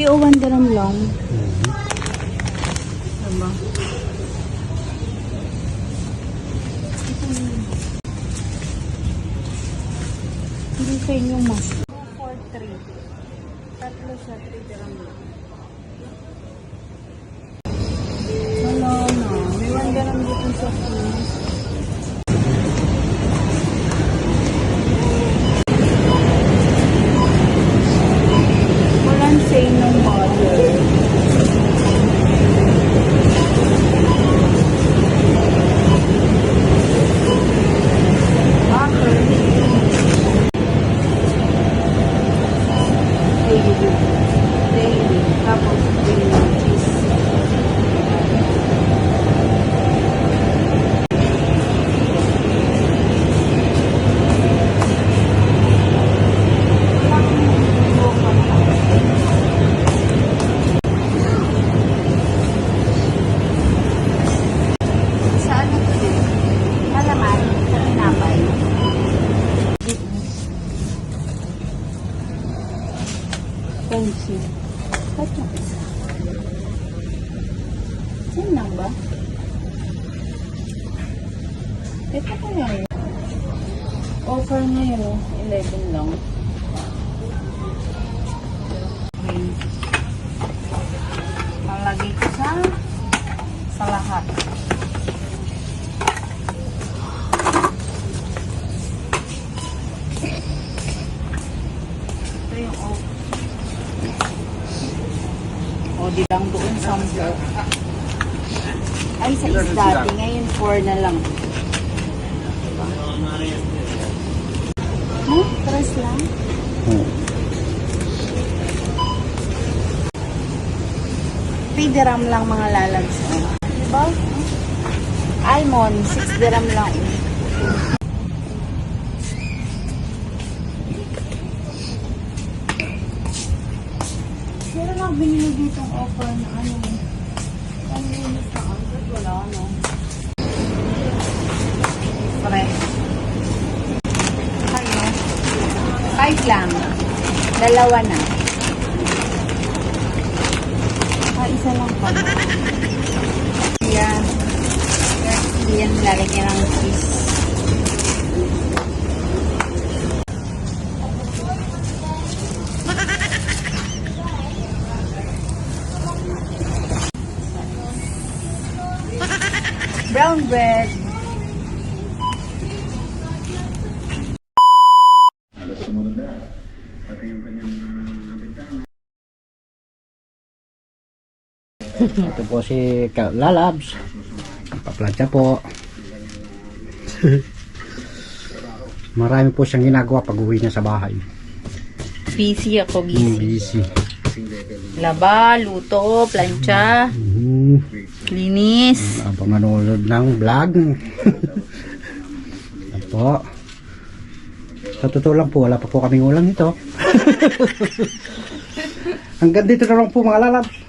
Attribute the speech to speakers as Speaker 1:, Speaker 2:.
Speaker 1: Hindi, o 1 dirham lang. Diba? Hindi sa inyo mas. 4-3. Tatlo siya, 3 dirham lang. Wala na. May 1 dirham dito sa Philippines. Walang say ng mother. Daily. Tapos daily cheese. Sa ano to din? Malaman, sa tinapay. Pansi. Ba't na isa? Saan lang ba? Ito ko yan. Offer ngayon, 11 lang. Okay. Palagay ko sa lahat. Ito yung offer. O, di lang doon sample. Ay, sa isdati. Ngayon, 4 na lang. Diba? Tres lang? Dirham lang mga lalags. Diba? Almond, 6 dirham lang. Meron lang binili ditong offer na ano. Ang linis na agad. Wala ano. Fresh. Kayo. 5 lang. Dalawa na. Isa lang pa. Yan. Yan lalagyan ng cheese. Brown bread.
Speaker 2: Ito po si Lalabs. Paplantsa po. Marami po siyang ginagawa pag uwi niya sa bahay.
Speaker 1: Busy ako, busy.
Speaker 2: Busy.
Speaker 1: Laba, luto, plancha, linis.
Speaker 2: Habang manonood ng vlog. Yan po. Sa totoo lang po, wala pa po kaming ulam nito. Hanggang dito na lang po mga Lalabs.